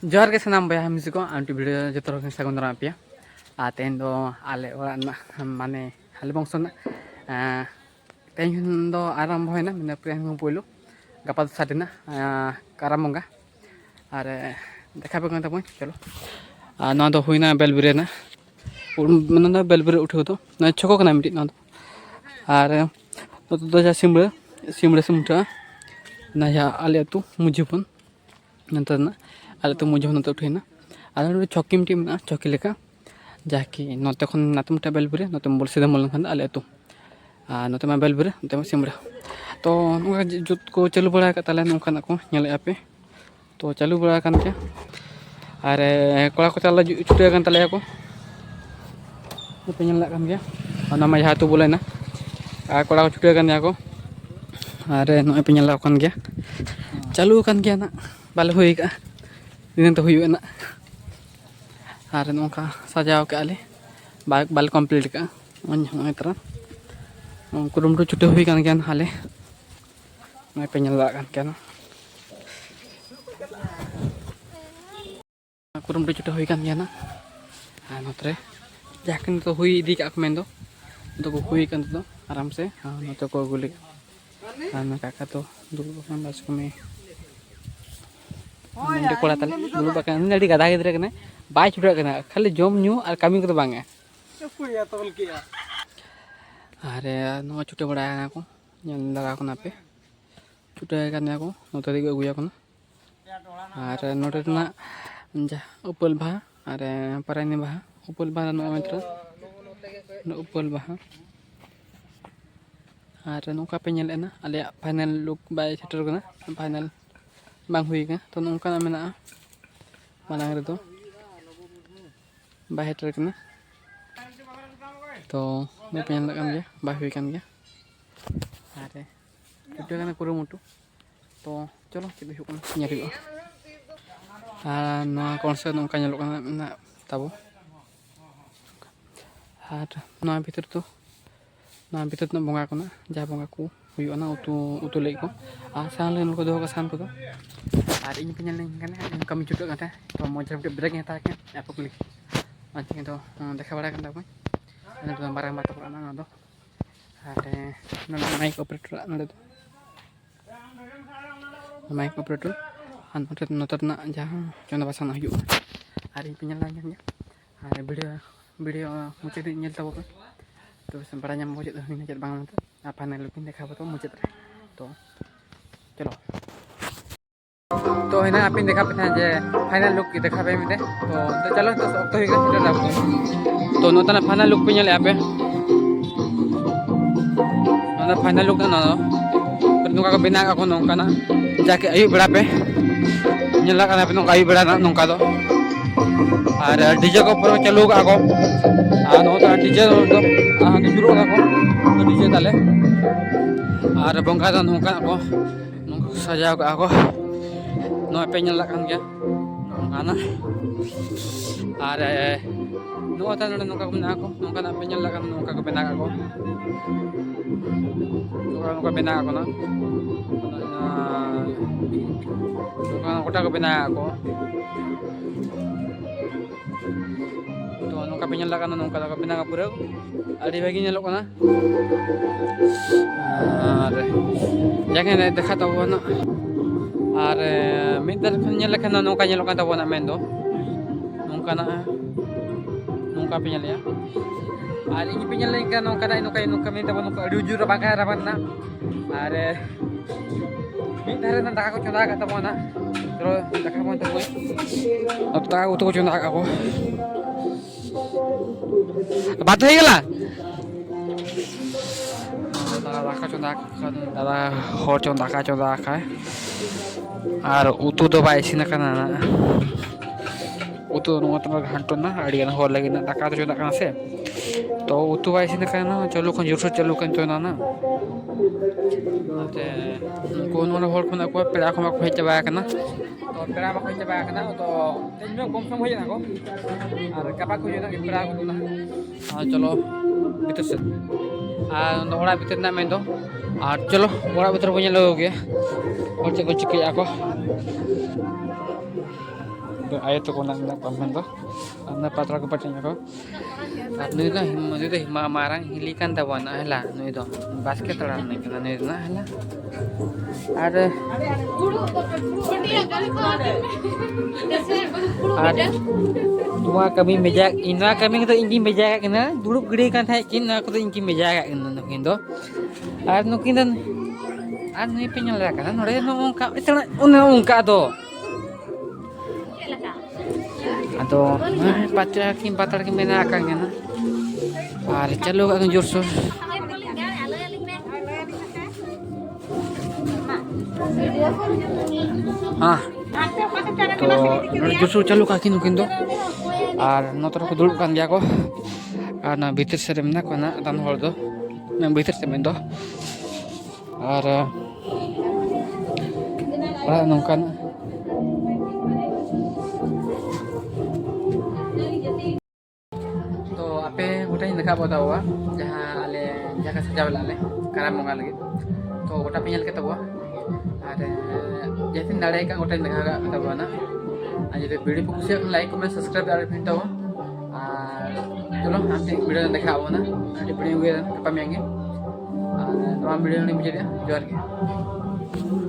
जोहार के सानाम बया मिसी को आंटी वीडियो जो तरह सागुन दाराम पे तेन दो आले ओरा माने हाले बंश तेन दो आरम्भ होना मैंने प्रियंग पोलो गपा सादिना काराम बंगा और देखा पे तब चलो ना दो हुईना बेलबिरे ना मैंने बेलबिरे उठे तो ना छको कना मिट्टी ना और तो जा सिमड़े सिमड़े से मुठा ना या आले अतु मुझेपन नंतर ना आले तो मुझे नंतर उठेना आले चौकी मिट्टी में चौकी लेका जाकि नोते खन नाते मुठा बेलबिरे नोते बोल सीधा मोल खान आले अतु नोते मा बेलबिरे नोते मा सिमड़े तो जुत को चालू बड़ा ताले नौका को नेले पे तो चालू बड़ा कान के और कड़ा को चाला छुटे कान ताले को पे नेला कान के ओना मा जहा तो बोलेना कड़ा को छुटे कान को और नय पे नेला कान के चालू कान के ना बाले हुई का दिन तो हुई ना और नौका सजाव के आले बाल कंप्लीट का नय तरह कुरुमटू छुटे हुई कान के हाले नय पे नेला कान के ना कुरुमटू छुटे हुई कान के ना नोतरे जाकिन तो हुई इदी का मेन दो को हुई कान तो आराम से नोते को गुली काका तो दुलु बकान बास को में नंदे कोड़ा ताले दुलु बकान नडी गदा गिदरे कने बाय छुटा कना खाली जम न्यू और कामी को बांगे कुया तबल किया अरे नो छुटे बड़ा को ñan लगा को ना पे छुटे कने को नोते दिगो अगुया को और नोटे ना जा उपल भा और परानी भा उपल भा नो मित्र उपल भा और नौका पे नेलेना आले फाइनल लुक बाय सेटर कना फाइनल बांग हुई का तो नौका मेना मानांग रे तो बाय सेटर कना तो ने पे नेला कान गया बाय हुई कान गया अरे छुटे कना कुरुमुटु तो चलो चिदि हुकन नेल हुआ ना कौन से नौका नेलो कना तब और ना भीतर तो ना भीतर ना बंगा को ना जहाँ बंगा को हुई ना उतु उतु ले को सान ले को दो का सान को तो और इन पे नेल कना कमी छुटे कना तो मजा ब्रेक हेता के एपकली अच्छा तो देखा बड़ा कन तब तो बारह बात को ना दो अरे माइक ऑपरेटर नडे तो माइक ऑपरेटर नोटे नोतना जहाँ चंदा बासन हुई और इन पे नेल और वीडियो मुचाद नेल तब तो बड़ा नाम मुचाद हुई चेक बांग फाइनल लुक देखा तो मुचाद तो चलो तो है आप देखा पे जे फाइनल लुक देखा पे मिले तो चलो तो अक्त हुई तो नोतना फाइनल लुक पे नेले पे फाइनल लुक ना नौका को बना को नौका जाके अयुब बेड़ा पे नेला पे नौका अयुब बेड़ा नौका दो और डीजे को ऊपर चालू का को नौका डीजे जुरू का को डीजे ताले और बंगा दो नौका को नौका सजाव का को नौ पे नेला कान गया नौका ना और नौका नौका को बना को नौका पे नेला कान नौका को बना को नौका बना को ना नौका गोटा को बना को तो नौका पे नेला कान नौका को बना पूरा अड़ी भागी नेलो कना और जाके देखा तब ना और मिदर नेल खान नौका नेलो कान तब ना मेन दो नौका ना नौका पे नेल और इन पे नेल का नौका नौका नौका में तब नौका अड़ी जुर बागा राबना और मिदर ना दाका को चंदा का तब ना तो दाका को तब अब दाका को चंदा का को बात है गला दाका चंदा दादा हर चंदा का और उतु दो बाइसिन कना उतु नोतना घंटो ना अड़ियान हर लगे ना दाका तो चंदा कना से तो उतु बाइसिन कना चलो खन जोर चलो कन तो ना को नोना हर खना को पेड़ा खमा को चबा कना तो पेड़ा को चबा कना तो तेज में कम हुई ना को और कपा को ना पेड़ा को ना चलो भीतर से ओड़ा भीतर ना मेन दो और चलो ओड़ा भीतर को नेल गया और चेक को चिकिया को ayat to kona na pamen do na patra ko patin ko at nui do hima marang hilikan tabana hela nui do basket ran nai kana nui na hela are tua kami meja ina kami to ingi meja kana dulup gede kan thai kin na ko to ingi meja kana nukin do ar nukin dan ar nui penyal kana nore no ongka itana ongka do atau pacar kim mena akan ya na are chalo ka jor so to jor chalo ka kin do ar notor ko duluk kan dia ko ana bitir serem na ko na dan hol do na bitir semen do ar nongkan तो आपे गोटा देखा बतावा जहाँ आले जगह सजा वाले कारा मंगा लगे तो गोटा पे नल के तबवा और जैसे दाड़े का गोटा देखा तबवा ना आज जो वीडियो को कुछ लाइक कमेंट सब्सक्राइब दाड़े फिर तबवा चलो हम वीडियो देखा ना वीडियो के कपा में आएंगे वीडियो नहीं मुझे जोर के